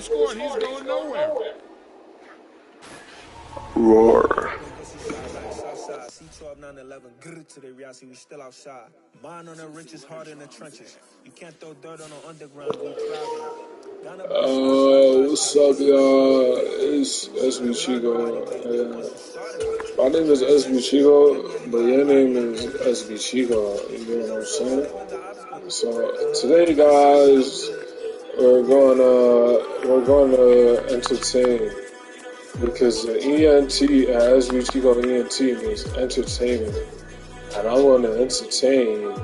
to score, and he's going nowhere. Roar. C12 911, grrr to the Riasi, we still outside. Mine on the riches, hard in the trenches. You can't throw dirt on the underground, we traveling. What's up, y'all? It's SB Chico. My name is SB Chico, but your name is SB Chico. You know what I'm saying? So today, guys, we're going to entertain, because the ENT at SB Chico ENT means entertainment, and I want to entertain.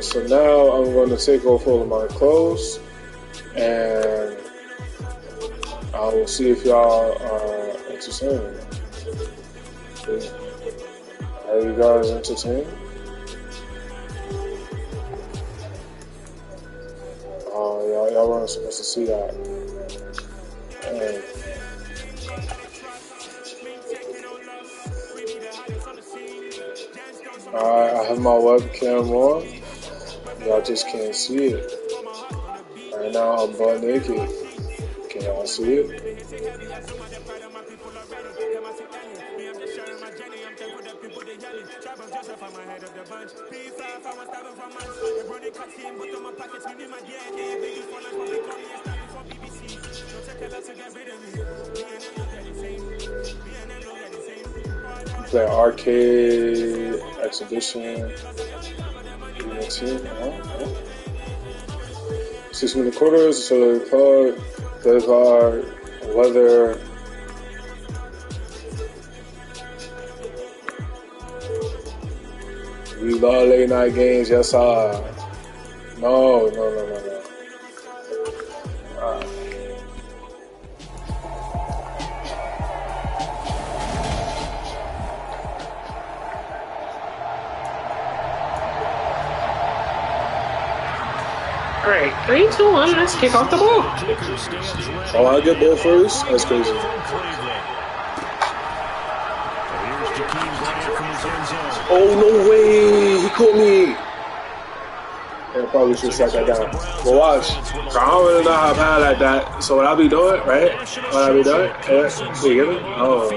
So now I'm going to take off all of my clothes, and I will see if y'all are entertained. Are you guys entertained? Y'all weren't supposed to see that. And I have my webcam on. Y'all just can't see it. Right now I'm butt naked. Can y'all see it? Play arcade exhibition. 6 minute quarters, so the card, weather. We love late night games, yes I. No. Alright, 3, 2, 1, let's kick off the ball. Oh, I get ball first? That's crazy. Oh, no way! He caught me! Yeah, probably should set that down. But watch. I don't really know how bad like that. So what I be doing, right? You get me? Oh.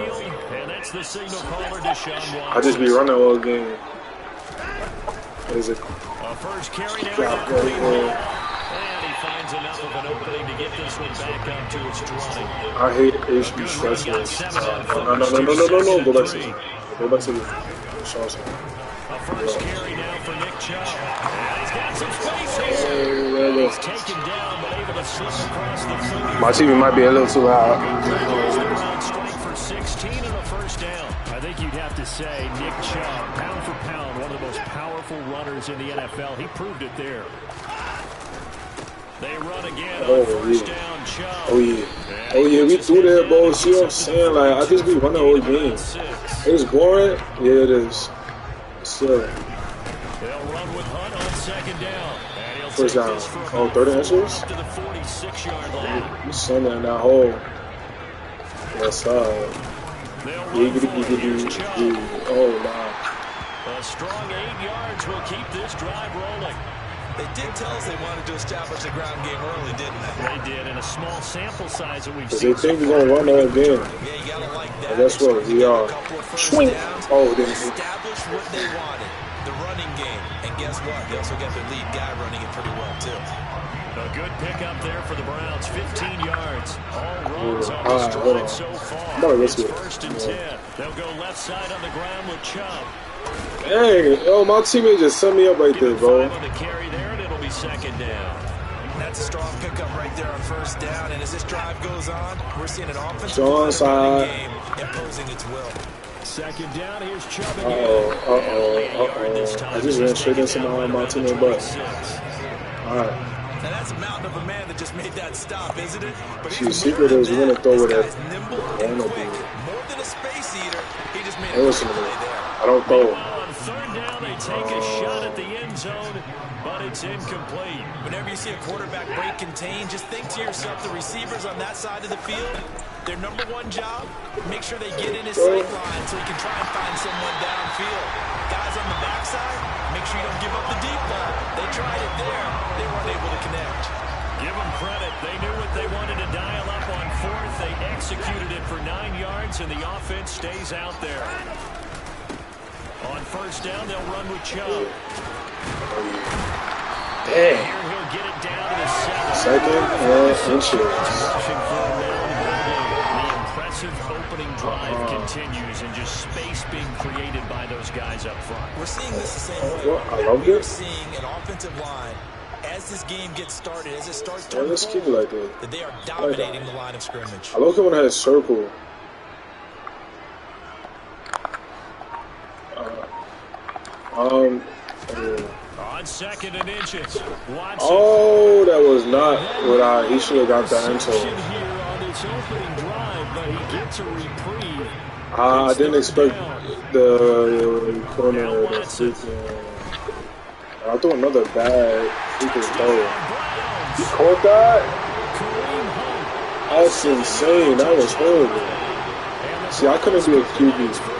I just be running all game. Is it? First carry now for Cleveland, and he finds enough of an opening to get this one back up to its drawing. I hate HB stretches. No. Go back to me. Show us. A first carry now for Nick Chubb. And he's got some space here. He's taken down, but able to slip across the 30. My TV might be a little too loud. Straight for 16 and a first down. I think you'd have to say Nick Chubb, pound for pound, one of the most powerful runners in the NFL. He proved it there. They run again on first down, Chubb. Oh yeah, we threw that ball. See what I'm saying? Like, I just be running all game. It's boring. Yeah, it is. Still. They'll run with Hunt on second down. First down. Oh, 30 inches? To the 46-yard line. You sending in that hole. Yes, sir. Oh, wow. A strong 8 yards will keep this drive rolling. They did tell us they wanted to establish the ground game early, didn't they? They did, in a small sample size that we've seen. They think we're going to run the whole game. Yeah, you got to like that. And that's what we are. Swing. Oh, they establish what they wanted, the running game. And guess what? They also got their lead guy running it pretty well, too. A good pickup there for the Browns, 15 yards. All runs on the stride so far. It's first and 10. They'll go left side on the ground with Chubb. Hey, my teammate just set me up right there, bro. The carry there, and it'll be second down. That's a strong pickup right there on first down. And as this drive goes on, we're seeing an offensive running game imposing its will. Second down, here's Chubb again. I just ran straight into my teammate butt. All right. Now that's a mountain of a man that just made that stop, isn't it? But she's secret is we want to throw with that. Nimble and quick. More than a space eater, he just made a play there. I don't throw. On third down, they take a shot at the end zone, but it's incomplete. Whenever you see a quarterback break contain, just think to yourself, the receivers on that side of the field, their number one job, make sure they get in his sight line so he can try and find someone downfield. Guys on the backside, make sure you don't give up the deep ball. They tried it there. They weren't able to connect. Give them credit. They knew what they wanted to dial up on fourth. They executed it for 9 yards, and the offense stays out there. On first down, they'll run with Chubb. Dang. Here he'll get it down to the Second inches. Rushing forward now in the ballgame. The impressive opening drive continues, and just space being created by those guys up front. We're seeing this the same way. Well, I love We're this. seeing an offensive line, as this game gets started, as it starts Yeah, to let's keep it like that. that they are dominating the line of scrimmage. I love it when I had a circle. On second and inches. Watson. Oh, that was not what he should have got the end Here zone. on this opening drive, but he gets a reprieve. I didn't expect the corner to freaking. I threw another bad freaking throw. You caught that? That's insane. That was horrible. See, I couldn't be a QB.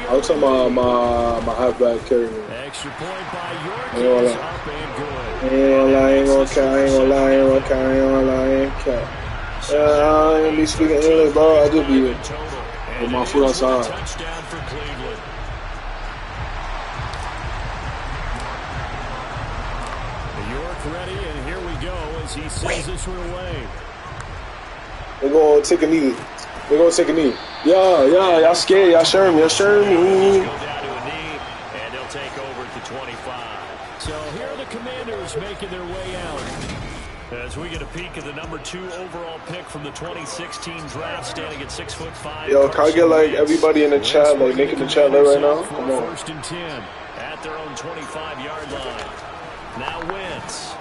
I was talking about my halfback carry me. Extra point by York. I ain't gonna lie. I ain't gonna lie. I ain't be speaking English, bro. I just be with my foot outside. Touchdown for Cleveland. York ready, and here we go as he sends this one away. They're gonna take a knee. Yeah, y'all scared. Y'all sure me. Go down to a knee, and they'll take over at the 25. So here are the Commanders making their way out. As we get a peek at the number 2 overall pick from the 2016 draft, standing at 6'5". Yo, can I get like everybody in the chat, like making the chat lit right now? Come on. First and 10 at their own 25-yard line. Now Wentz.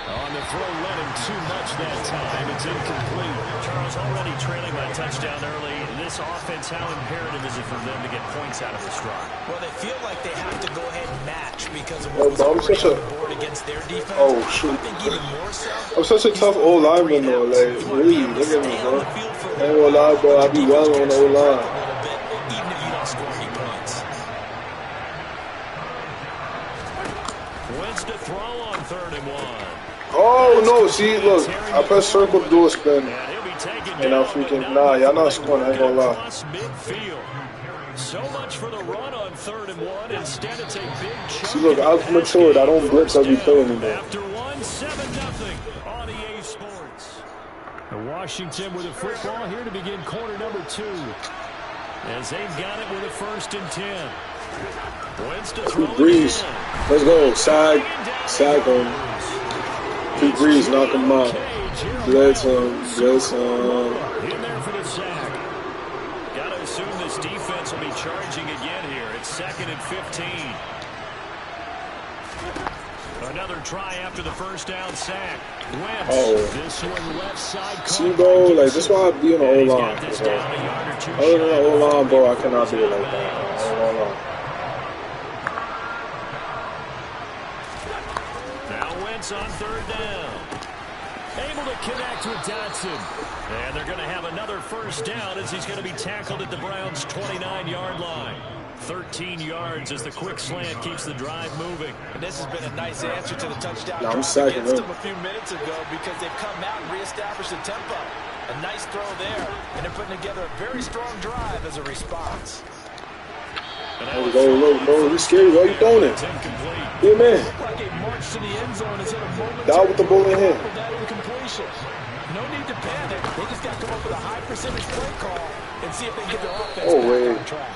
On the throw, running too much that time. It's incomplete. Charles already trailing by touchdown early. This offense, how imperative is it for them to get points out of this drive? Well, they feel like they have to go ahead and match because of Yo, what was bro, I'm already such on a- the board against their defense. Oh, shoot. I think even more so. I'm such a tough old lineman though. Like, really, look at me, bro. I ain't gonna lie, bro. I be well on the old line. A little bit, even if you don't score any points. Wentz to throw on 3rd and 1. Oh no! See, look, I pressed circle to do a spin, And he'll be taken and I down, freaking but y'all not scoring. I ain't gonna lie. across midfield. So much for the run on 3rd and 1. Instead, it's a big chunk. See, look, I've matured. I don't blitz every play anymore. After 1, 7-0 on EA Sports. And Washington with the football here to begin quarter number 2. As they've got it with a 1st and 10. Wentz to throw Breeze, again. let's go. Sag him. Pete Breeze, knock him out. Blitz him. In there for the sack. Got to assume this defense will be charging again here. It's 2nd and 15. Another try after the first down sack. Wentz. Oh. This one left side. See, bro, like this is why I be on the And old he's line. got this Bro. down a yard or two Other than the shy. old line, bro, I cannot do it like that. I ain't gonna lie. Now Wentz on 3rd down. Able to connect with Dotson. And they're going to have another first down as he's going to be tackled at the Browns' 29-yard line. 13 yards as the quick slant keeps the drive moving. And this has been a nice answer to the touchdown Yeah, I'm drive sacking against him. them a few minutes ago because they've come out and reestablished the tempo. A nice throw there, and they're putting together a very strong drive as a response. There we go, look, bro, he's scary. Why you throwing it? It's incomplete. Yeah, man. Like a march to the end zone instead of momentary. Down with the ball in hand. That incompletion. No need to panic. They just got to come up with a high percentage play call and see if they can get their offense Oh, back wait. on track.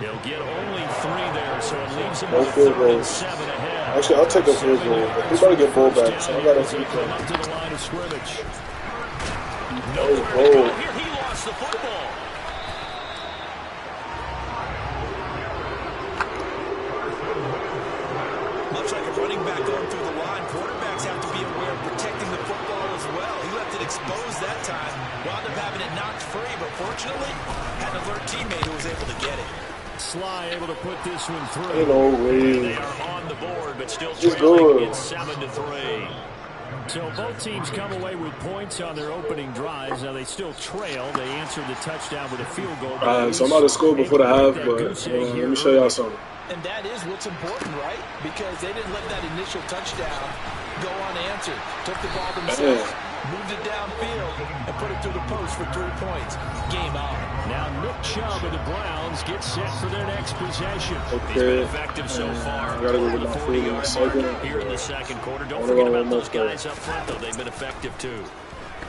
He'll get only 3 there, so it leaves him No with field 3rd and goals. 7 ahead. Actually, I'll take a field goal. We gotta get ball back, so I gotta As they keep come it. up to the line of scrimmage. Oh. Here he lost the football. Much like a running back going through the line, quarterbacks have to be aware of protecting the football as well. He left it exposed that time, wound up having it knocked free, but fortunately, had an alert teammate who was able to get it. Sly able to put this one through. Ain't no way. They are on the board, but still Just trailing. good. It's 7-3. So both teams come away with points on their opening drives. Now they still trail. They answered the touchdown with a field goal. So I'm about to score before the half, but let me show y'all something. And that is what's important, right? Because they didn't let that initial touchdown go unanswered. Took the ball themselves, moved it downfield, and put it through the post for 3 points. Game on. Now Nick Chubb of the Browns gets set for their next possession. Okay. He's been effective so far. I gotta go Over get the my food in a 40-yard second. mark here in the second quarter. Don't forget about those guys up front, though. They've been effective, too.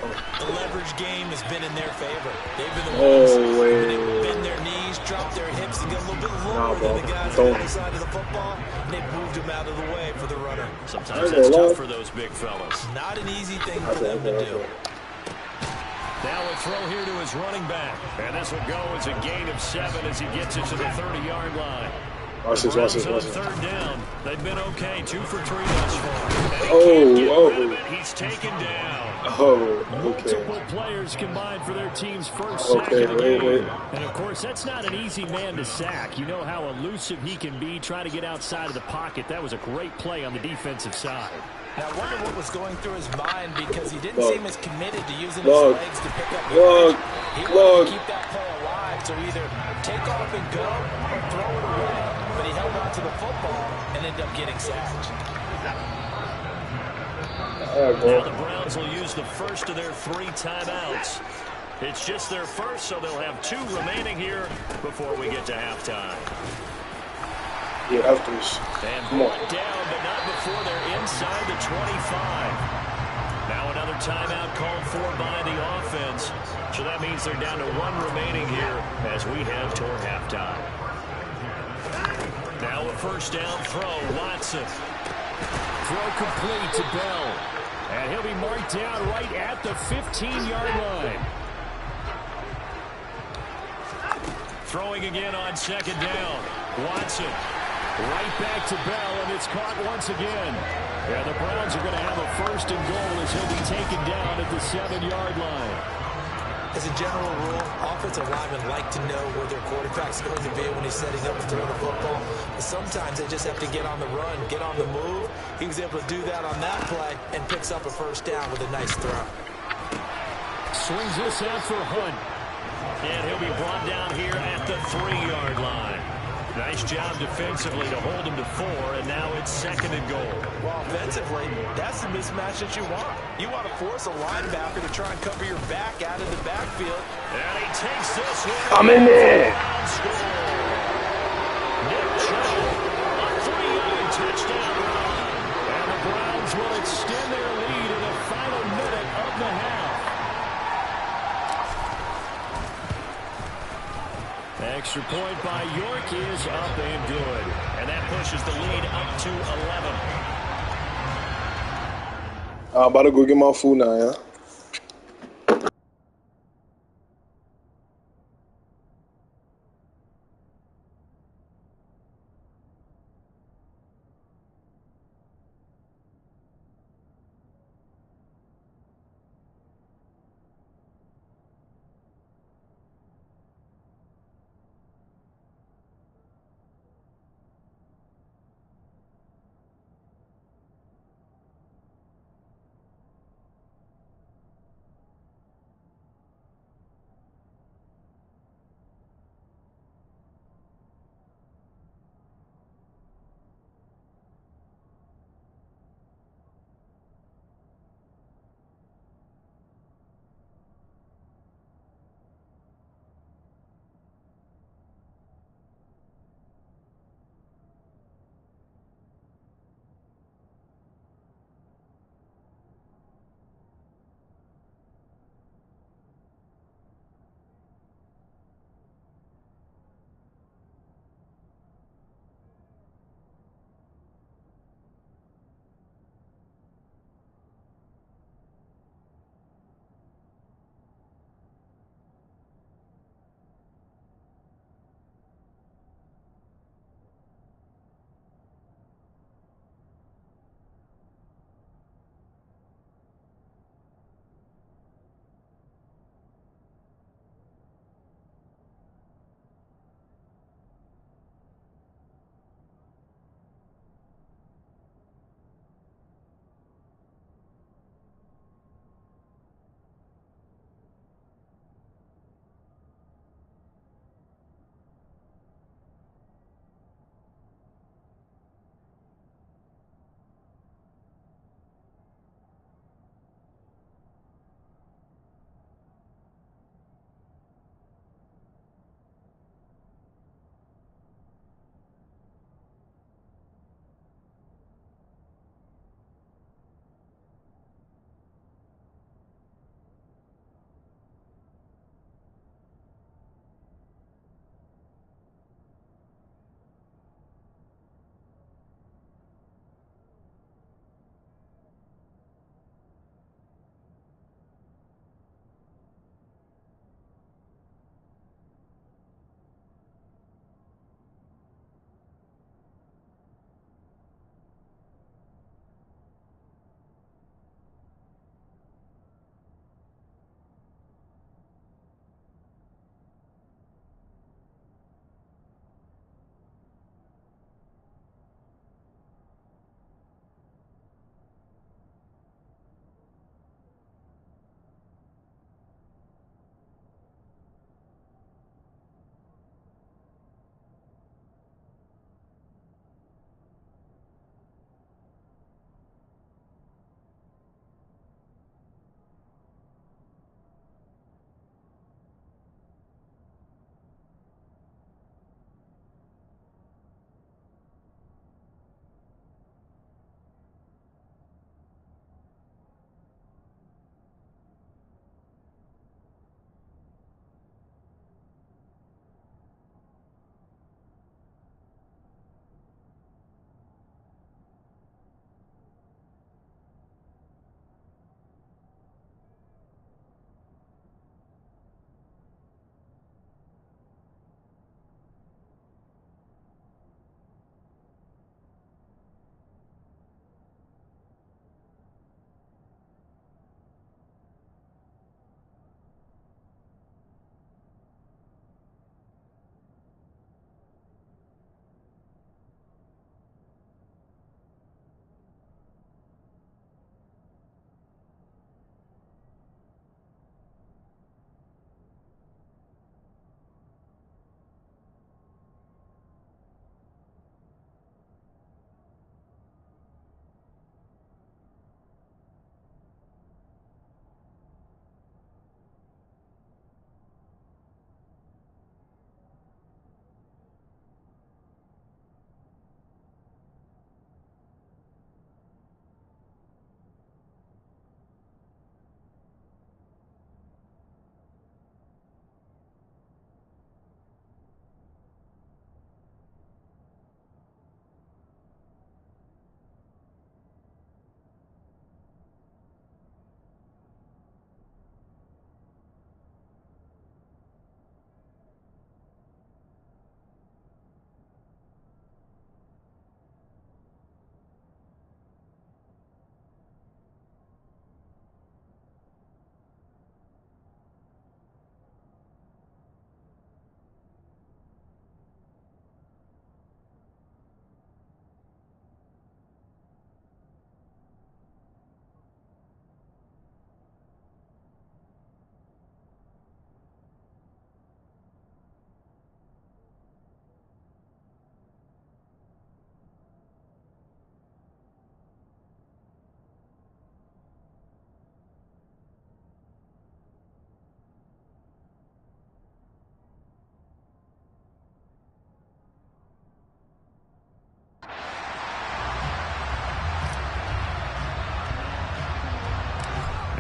The leverage game has been in their favor. They've been the ones who bend their knees, drop their hips, and get a little bit lower than the guys on the other side of the football. And they've moved them out of the way for the runner. Sometimes that's tough for those big fellas. Not an easy thing for them to do. Now a throw here to his running back. And this will go as a gain of 7 as he gets it to the 30-yard line. Watch this, watch this, watch this. Third down. They've been okay. 2 for 3 thus far. He's taken down. Okay. Multiple players combined for their team's first sack of the game. And of course, that's not an easy man to sack. You know how elusive he can be trying to get outside of the pocket. That was a great play on the defensive side. Now, I wonder what was going through his mind because he didn't seem as committed to using his legs to pick up yardage. He wanted to keep that play alive, so either take off and go or throw it away. But he held on to the football and ended up getting sacked. Now the Browns will use the first of their 3 timeouts. It's just their first, so they'll have 2 remaining here before we get to halftime. Yeah, after this. And brought down, but not before they're inside the 25. Now another timeout called for by the offense. So that means they're down to 1 remaining here as we head toward halftime. Now a first down throw, Watson. Throw complete to Bell. And he'll be marked down right at the 15-yard line. Throwing again on second down. Watson. Right back to Bell, and it's caught once again. Yeah, the Browns are going to have a first and goal as he'll be taken down at the 7-yard line. As a general rule, offensive linemen like to know where their quarterback's going to be when he's setting up to throw the football. But sometimes they just have to get on the run, get on the move. He was able to do that on that play and picks up a first down with a nice throw. Swings this out for Hunt. And he'll be brought down here at the 3-yard line. Nice job defensively to hold him to 4, and now it's second and goal. Well, offensively, that's the mismatch that you want. You want to force a linebacker to try and cover your back out of the backfield. And he takes this one. I'm in there. Nick Chubb, a 3-yard touchdown run. And the Browns will extend their lead in the final minute of the half. Extra point by York is up and good. And that pushes the lead up to 11. I'm about to go get my food now, yeah?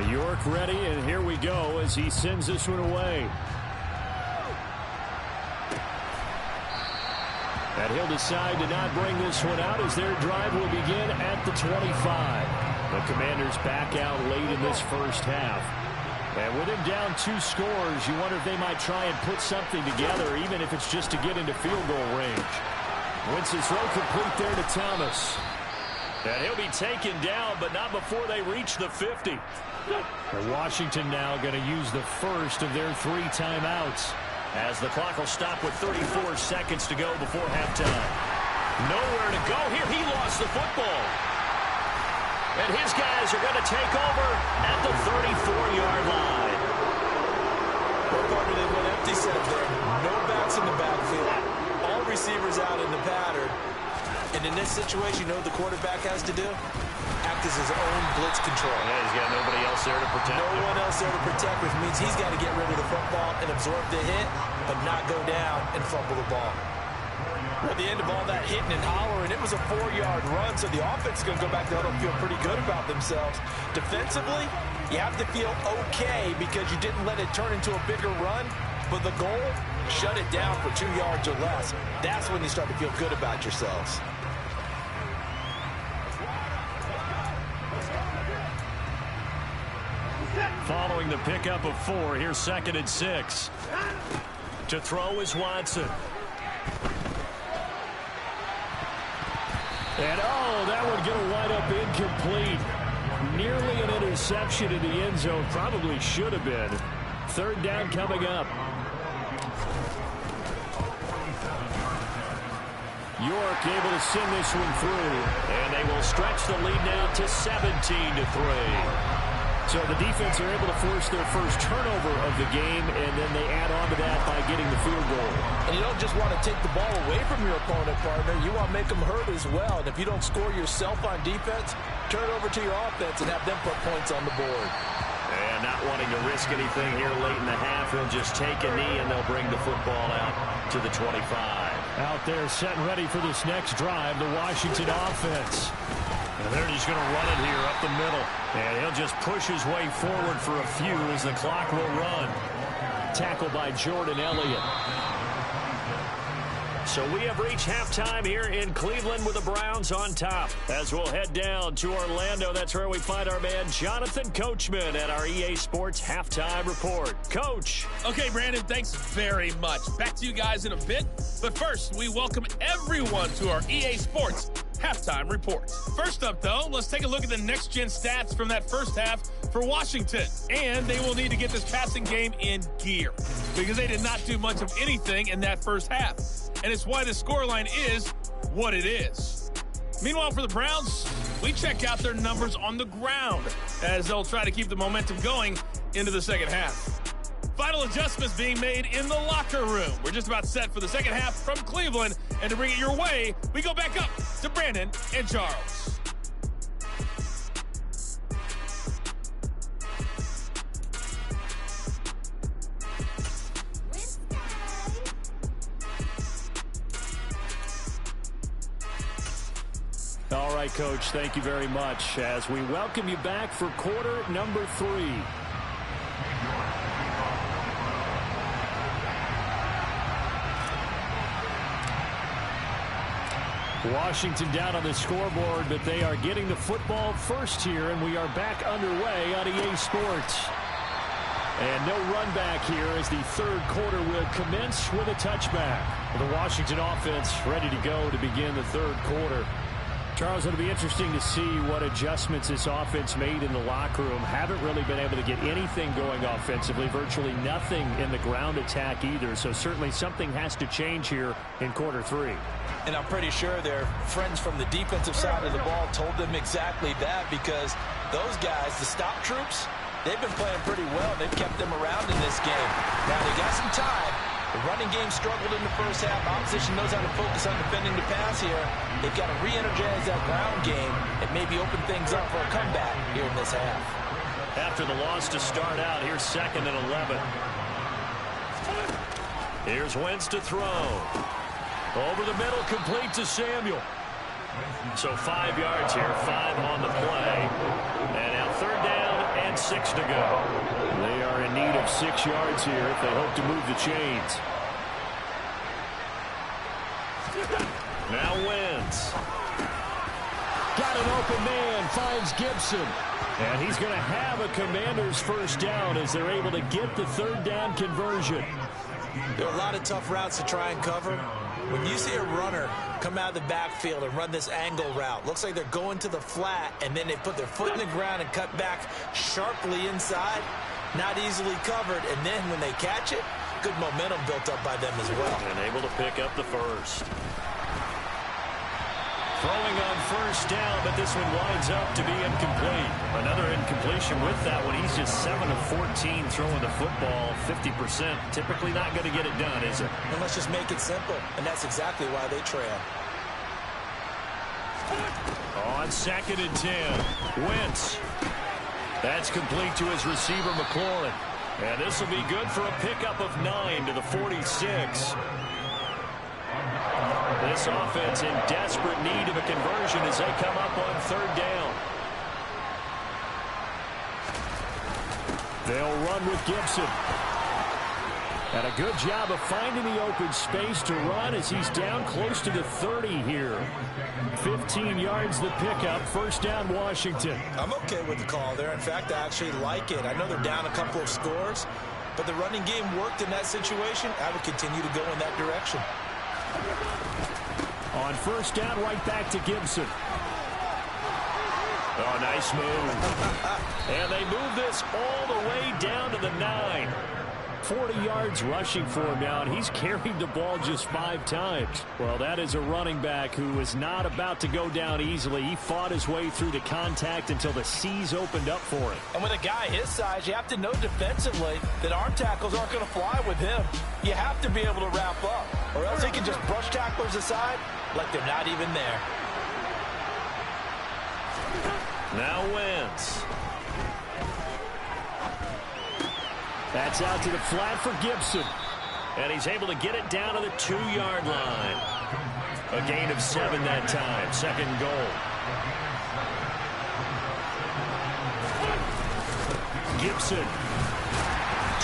York ready, and here we go as he sends this one away. And he'll decide to not bring this one out as their drive will begin at the 25. The Commanders back out late in this first half. And with him down 2 scores, you wonder if they might try and put something together, even if it's just to get into field goal range. Winston's throw complete there to Thomas. And he'll be taken down, but not before they reach the 50. And Washington now going to use the first of their 3 timeouts, as the clock will stop with 34 seconds to go before halftime. Nowhere to go here. He lost the football. And his guys are going to take over at the 34-yard line. Well, partner, they went empty set there. No backs in the backfield. All receivers out in the pattern. And in this situation, you know what the quarterback has to do? Act as his own blitz control. Yeah, he's got nobody else there to protect him. No one else there to protect, which means he's got to get rid of the football and absorb the hit, but not go down and fumble the ball. At the end of all that hitting and hollering, it was a 4-yard run, so the offense is going to go back to huddle and feel pretty good about themselves. Defensively, you have to feel okay because you didn't let it turn into a bigger run, but the goal, shut it down for 2 yards or less. That's when you start to feel good about yourselves. Following the pickup of 4, here's 2nd and 6. To throw is Watson. And, oh, that would get a wind up incomplete. Nearly an interception in the end zone. Probably should have been. 3rd down coming up. York able to send this one through. And they will stretch the lead now to 17-3. So the defense are able to force their first turnover of the game, and then they add on to that by getting the field goal. And you don't just want to take the ball away from your opponent, partner. You want to make them hurt as well. And if you don't score yourself on defense, turn it over to your offense and have them put points on the board. And not wanting to risk anything here late in the half, he'll just take a knee, and they'll bring the football out to the 25. Out there set and ready for this next drive, the Washington offense. And they're just going to run it here up the middle. And he'll just push his way forward for a few as the clock will run. Tackled by Jordan Elliott. So we have reached halftime here in Cleveland with the Browns on top. As we'll head down to Orlando, that's where we find our man Jonathan Coachman at our EA Sports Halftime Report. Coach. Okay, Brandon, thanks very much. Back to you guys in a bit. But first, we welcome everyone to our EA Sports Halftime Report. First up, though, let's take a look at the next-gen stats from that first half for Washington. And they will need to get this passing game in gear because they did not do much of anything in that first half. And it's why the scoreline is what it is. Meanwhile, for the Browns, we check out their numbers on the ground as they'll try to keep the momentum going into the second half. Final adjustments being made in the locker room. We're just about set for the second half from Cleveland. And to bring it your way, we go back up to Brandon and Charles. All right, Coach, thank you very much as we welcome you back for quarter number 3. Washington down on the scoreboard, but they are getting the football first here, and we are back underway on EA Sports. And no run back here as the third quarter will commence with a touchback. The Washington offense ready to go to begin the third quarter. Charles, it'll be interesting to see what adjustments this offense made in the locker room. Haven't really been able to get anything going offensively, virtually nothing in the ground attack either. So certainly something has to change here in quarter 3. And I'm pretty sure their friends from the defensive side of the ball told them exactly that because those guys, the stop troops, they've been playing pretty well. They've kept them around in this game. Now they got some time. The running game struggled in the first half. Opposition knows how to focus on defending the pass here. They've got to re-energize that ground game and maybe open things up for a comeback here in this half. After the loss to start out, here's 2nd and 11. Here's Wentz to throw. Over the middle, complete to Samuel. So 5 yards here, 5 on the play. And now 3rd down and 6 to go. They are in need of 6 yards here if they hope to move the chains. Now Wentz. Got an open man, finds Gibson. And he's going to have a Commander's first down as they're able to get the 3rd down conversion. There are a lot of tough routes to try and cover. When you see a runner come out of the backfield and run this angle route, looks like they're going to the flat, and then they put their foot in the ground and cut back sharply inside. Not easily covered, and then when they catch it, good momentum built up by them as well. And able to pick up the first. Throwing on first down, but this one winds up to be incomplete. Another incompletion with that one. He's just 7 of 14 throwing the football, 50%. Typically not going to get it done, is it? And let's just make it simple, and that's exactly why they trail. On 2nd and 10, Wentz. That's complete to his receiver, McLaurin. And this will be good for a pickup of 9 to the 46. This offense in desperate need of a conversion as they come up on 3rd down. They'll run with Gibson. And a good job of finding the open space to run as he's down close to the 30 here. 15 yards the pickup. First down, Washington. I'm okay with the call there. In fact, I actually like it. I know they're down a couple of scores, but the running game worked in that situation. I would continue to go in that direction. On first down, right back to Gibson. Oh, nice move. And they move this all the way down to the 9. 40 yards rushing for him now, and he's carried the ball just 5 times. Well, that is a running back who is not about to go down easily. He fought his way through the contact until the C's opened up for him. And with a guy his size, you have to know defensively that arm tackles aren't going to fly with him. You have to be able to wrap up, or else he can just brush tacklers aside like they're not even there. Now Wentz. That's out to the flat for Gibson. And he's able to get it down to the 2-yard line. A gain of 7 that time. 2nd goal. Gibson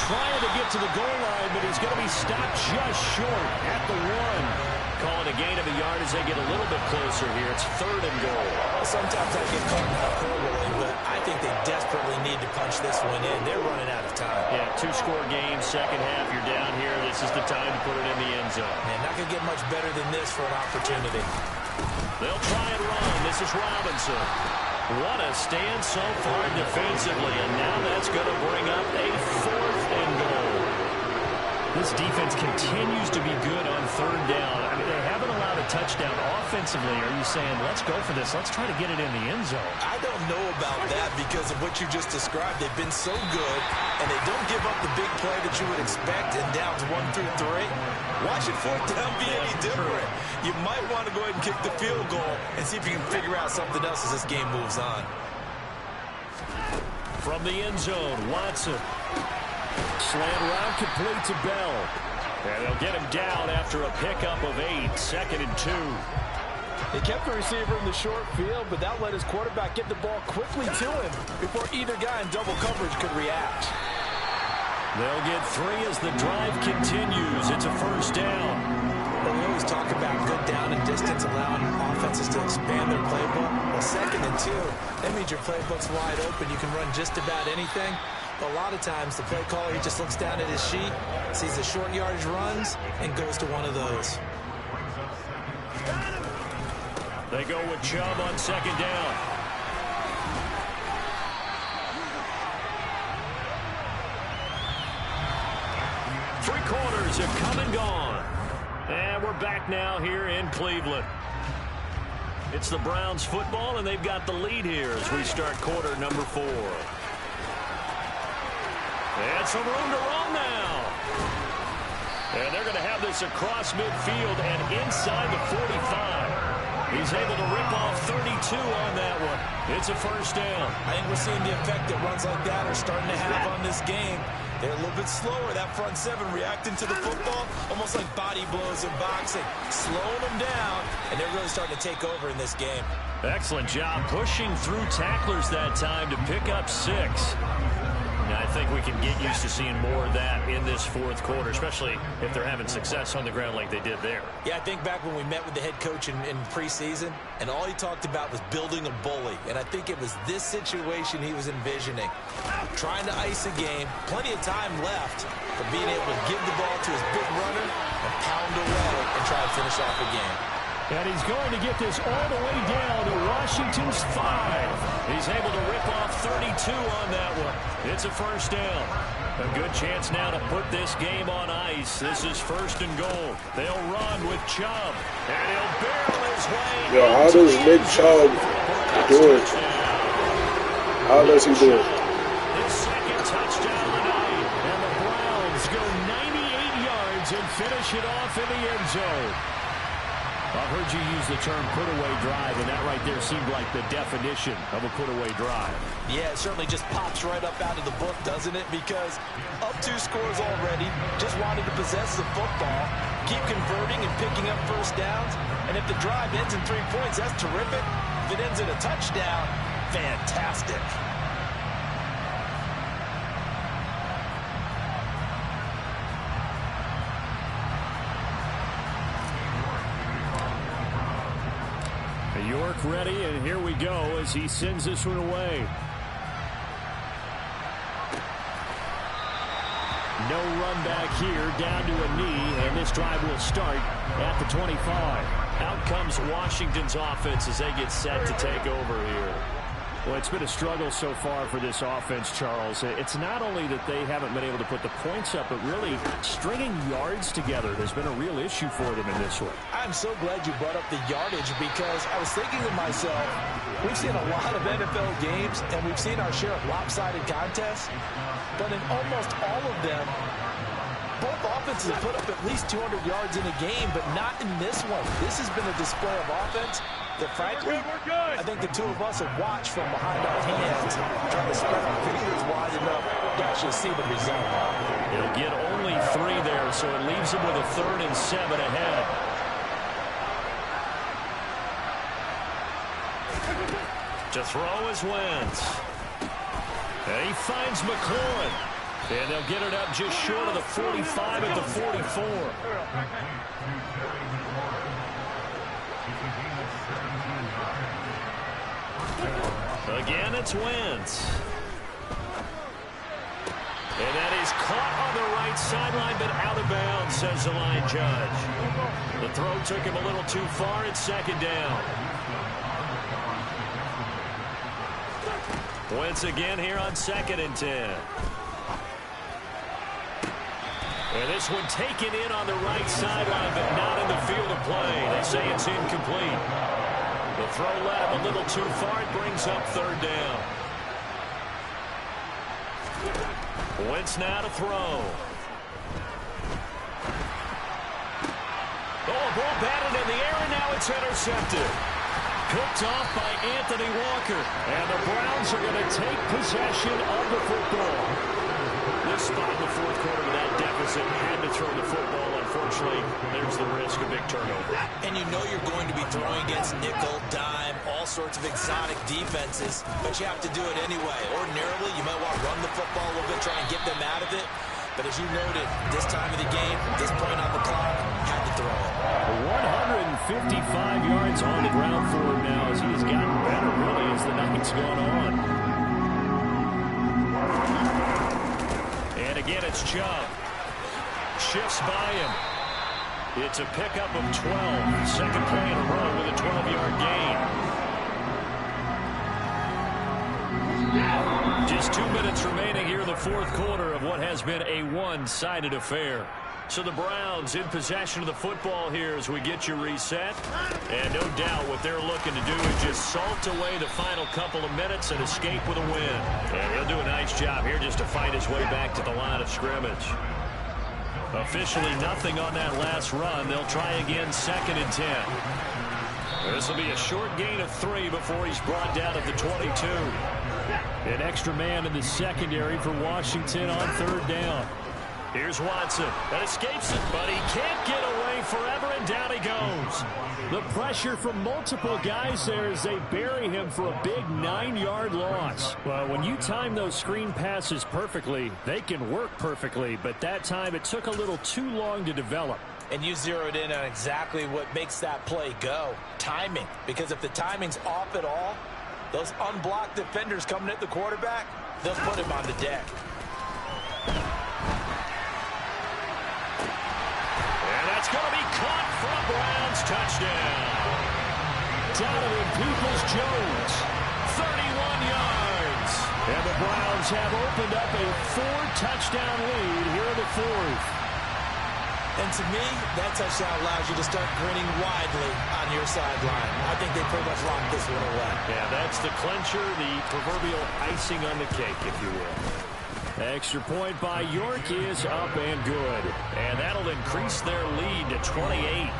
trying to get to the goal line, but he's going to be stopped just short at the 1. Calling a gain of a yard as they get a little bit closer here. It's 3rd and goal. Sometimes I get caught in hyperbole, but I think they desperately need to punch this one in. They're running out of time. Yeah, 2-score game, second half. You're down here. This is the time to put it in the end zone. Man, not going to get much better than this for an opportunity. They'll try and run. This is Robinson. What a stand so far defensively, and now that's going to bring up a 4th and goal. This defense continues to be good on 3rd down. I mean, they haven't allowed a touchdown. Offensively, are you saying, let's go for this, let's try to get it in the end zone? I don't know about that because of what you just described. They've been so good, and they don't give up the big play that you would expect in downs 1 through 3. Watch it 4th down be any different. You might want to go ahead and kick the field goal and see if you can figure out something else as this game moves on. From the end zone, Watson. Slant route complete to Bell. And they'll get him down after a pickup of 8. 2nd and 2. They kept the receiver in the short field, but that let his quarterback get the ball quickly to him before either guy in double coverage could react. They'll get 3 as the drive continues. It's a 1st down. Well, we always talk about good down and distance, allowing offenses to expand their playbook. Well, 2nd and 2, that means your playbook's wide open. You can run just about anything. But a lot of times, the play caller, he just looks down at his sheet, sees the short yardage runs, and goes to one of those. They go with Chubb on 2nd down. Three quarters have come and gone. And we're back now here in Cleveland. It's the Browns football, and they've got the lead here as we start quarter number 4. And some room to run now. And they're going to have this across midfield and inside the 45. He's able to rip off 32 on that one. It's a 1st down. I think we're seeing the effect that runs like that are starting to have on this game. They're a little bit slower, that front seven, reacting to the football, almost like body blows in boxing, slowing them down, and they're really starting to take over in this game. Excellent job pushing through tacklers that time to pick up 6. Now, I think we can get used to seeing more of that in this fourth quarter, especially if they're having success on the ground like they did there. Yeah, I think back when we met with the head coach in preseason, and all he talked about was building a bully. And I think it was this situation he was envisioning. Trying to ice a game, plenty of time left, but being able to give the ball to his big runner and pound away and try to finish off the game. And he's going to get this all the way down to Washington's 5. He's able to rip off 32 on that one. It's a first down. A good chance now to put this game on ice. This is first and goal. They'll run with Chubb. And he'll barrel his way. Yo, how does Nick Chubb do it? How does he do it? His second touchdown tonight. And the Browns go 98 yards and finish it off in the end zone. I've heard you use the term put-away drive, and that right there seemed like the definition of a put-away drive. Yeah, it certainly just pops right up out of the book, doesn't it? Because up 2 scores already, just wanted to possess the football, keep converting and picking up first downs. And if the drive ends in 3 points, that's terrific. If it ends in a touchdown, fantastic. York ready, and here we go as he sends this one away. No run back here, down to a knee, and this drive will start at the 25. Out comes Washington's offense as they get set to take over here. Well, it's been a struggle so far for this offense, Charles. It's not only that they haven't been able to put the points up, but really stringing yards together has been a real issue for them in this one. I'm so glad you brought up the yardage because I was thinking to myself, we've seen a lot of NFL games and we've seen our share of lopsided contests, but in almost all of them, both offenses have put up at least 200 yards in a game, but not in this one. This has been a display of offense that, frankly, I think the two of us have watched from behind our hands, trying to spread our fingers wide enough to actually see the result. He'll get only 3 there, so it leaves him with a 3rd and 7 ahead. To throw is Wentz. And he finds McLaurin. And they'll get it up just short of the 45 at the 44. Again, it's Wentz. And that is caught on the right sideline, but out of bounds, says the line judge. The throw took him a little too far. It's 2nd down. Wentz again here on 2nd and 10. And this one taken in on the right sideline, but not in the field of play. They say it's incomplete. The throw led him a little too far. It brings up 3rd down. Wentz now to throw. Oh, a ball batted in the air, and now it's intercepted. Picked off by Anthony Walker. And the Browns are going to take possession of the football. This spot in the fourth quarter with that deficit had to throw the football. Unfortunately, there's the risk of big turnover. And you know you're going to be throwing against nickel, dime, all sorts of exotic defenses, but you have to do it anyway. Ordinarily, you might want to run the football a little bit, try and get them out of it. But as you noted, this time of the game, this point on the clock, had to throw it. 155 yards on the ground for him now as he has gotten better, really, as the night's gone on. And again, it's Chubb. Shifts by him. It's a pickup of 12. Second play in a row with a 12-yard gain. Just 2 minutes remaining here in the fourth quarter of what has been a one-sided affair. So the Browns in possession of the football here as we get you reset. And no doubt what they're looking to do is just salt away the final couple of minutes and escape with a win. And he'll do a nice job here just to fight his way back to the line of scrimmage. Officially nothing on that last run. They'll try again 2nd and 10. This will be a short gain of 3 before he's brought down at the 22. An extra man in the secondary for Washington on 3rd down. Here's Watson. That escapes it, but he can't get away forever, and down he goes. The pressure from multiple guys there as they bury him for a big 9-yard loss. Well, when you time those screen passes perfectly, they can work perfectly, but that time it took a little too long to develop. And you zeroed in on exactly what makes that play go. Timing. Because if the timing's off at all, those unblocked defenders coming at the quarterback, they'll put him on the deck. It's going to be caught for a Browns touchdown. Donovan Peoples-Jones, 31 yards. And the Browns have opened up a 4-touchdown lead here in the 4th. And to me, that touchdown allows you to start grinning widely on your sideline. I think they pretty much locked this one away. Yeah, that's the clincher, the proverbial icing on the cake, if you will. Extra point by York is up and good. And that'll increase their lead to 28.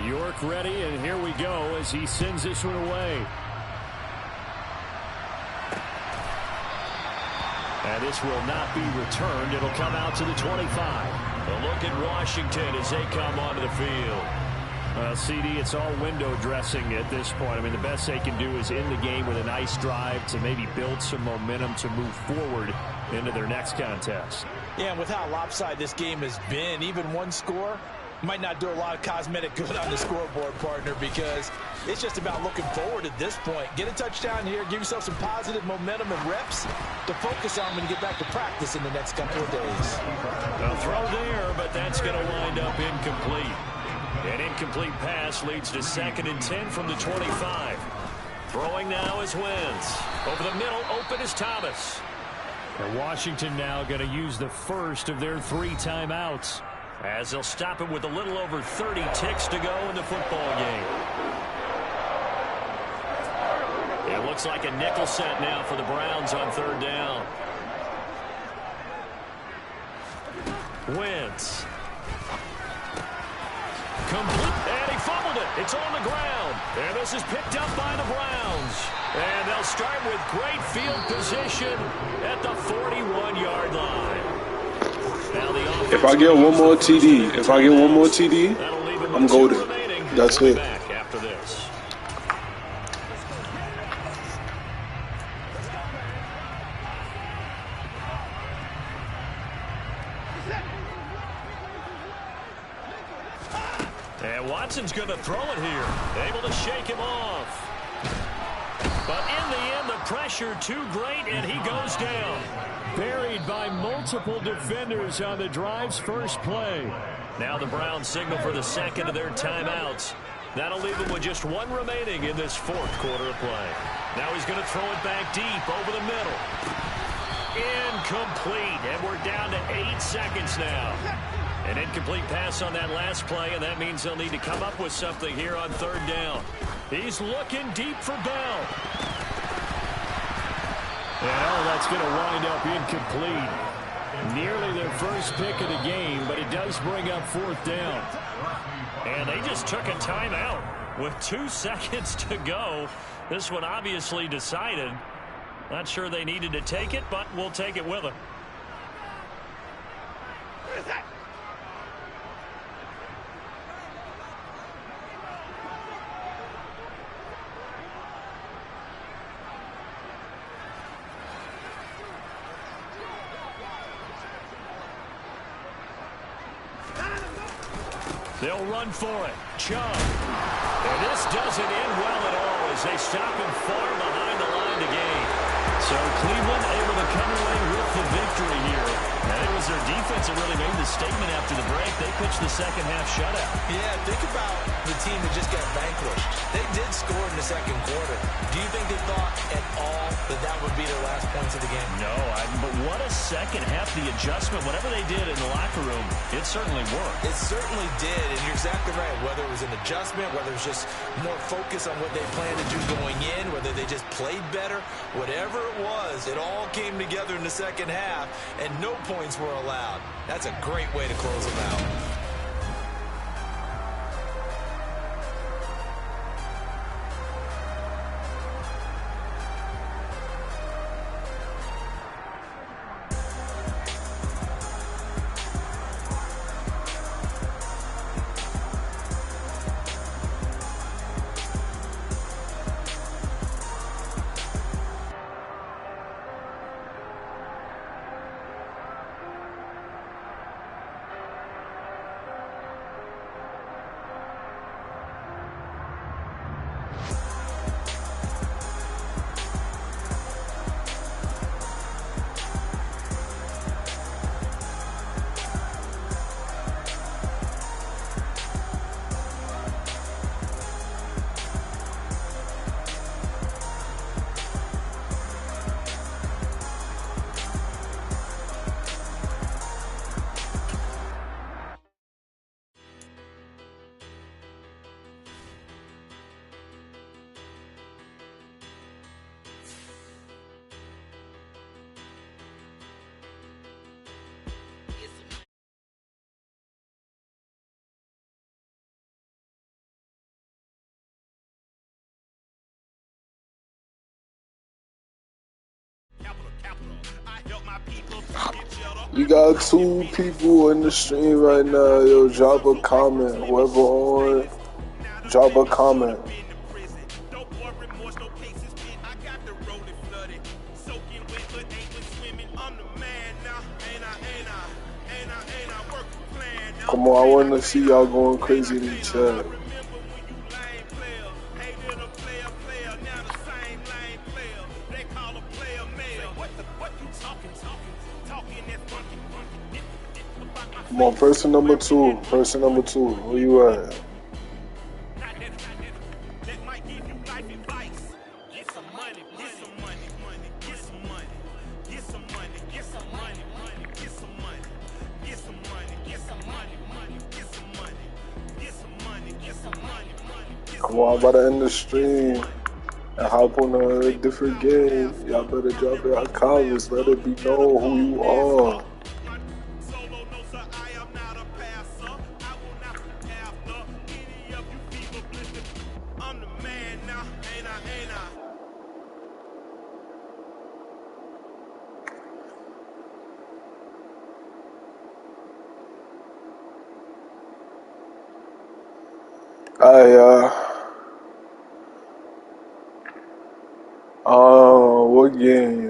York ready, and here we go as he sends this one away. And this will not be returned. It'll come out to the 25. A look at Washington as they come onto the field. CD, it's all window dressing at this point. I mean, the best they can do is end the game with a nice drive to maybe build some momentum to move forward into their next contest. Yeah, and with how lopsided this game has been, even one score might not do a lot of cosmetic good on the scoreboard, partner, because it's just about looking forward at this point. Get a touchdown here, give yourself some positive momentum and reps to focus on when you get back to practice in the next couple of days. A throw there, but that's going to wind up incomplete. An incomplete pass leads to 2nd and 10 from the 25. Throwing now is Wentz. Over the middle, open is Thomas. And Washington now going to use the first of their 3 timeouts, as they'll stop him with a little over 30 ticks to go in the football game. It looks like a nickel set now for the Browns on 3rd down. Wentz. Complete, and he fumbled it. It's on the ground. And this is picked up by the Browns. And they'll start with great field position at the 41-yard line. If I get one more TD, I'm golden. That's it. After this. And Watson's going to throw it here. Able to shake him off. But in the end, the pressure too great, and he goes down. Buried by multiple defenders on the drive's first play. Now the Browns signal for the second of their timeouts. That'll leave them with just one remaining in this fourth quarter of play. Now he's going to throw it back deep over the middle. Incomplete, and we're down to 8 seconds now. An incomplete pass on that last play, and that means they'll need to come up with something here on third down. He's looking deep for Bell. And that's going to wind up incomplete. Nearly their first pick of the game, but it does bring up fourth down. And they just took a timeout with 2 seconds to go. This one obviously decided. Not sure they needed to take it, but we'll take it with them. They'll run for it. Chubb. And this doesn't end well at all as they stop him far behind the line to gain. So Cleveland able to come away with the victory here. And it was their defense that really made the statement after the break. They pitched the second half shutout. Yeah, think about the team that just got vanquished. They did score in the second quarter. Do you think they thought at all that that would be their last points of the game? No, but what a second half. The adjustment, whatever they did in the locker room, it certainly worked. It certainly did, and you're exactly right. Whether it was an adjustment, whether it was just more focus on what they planned to do going in, whether they just played better, whatever it was, it all came together in the second half, and no points were allowed. That's a great way to close them out. We got 2 people in the stream right now. Yo, drop a comment. Whoever on, drop a comment. Come on, I want to see y'all going crazy in the chat. Come on, person number 2. Person number 2. Where you at? Come on, I'm about to end the stream and hop on a different game. Y'all better drop your comments. Let it be known who you are. What game?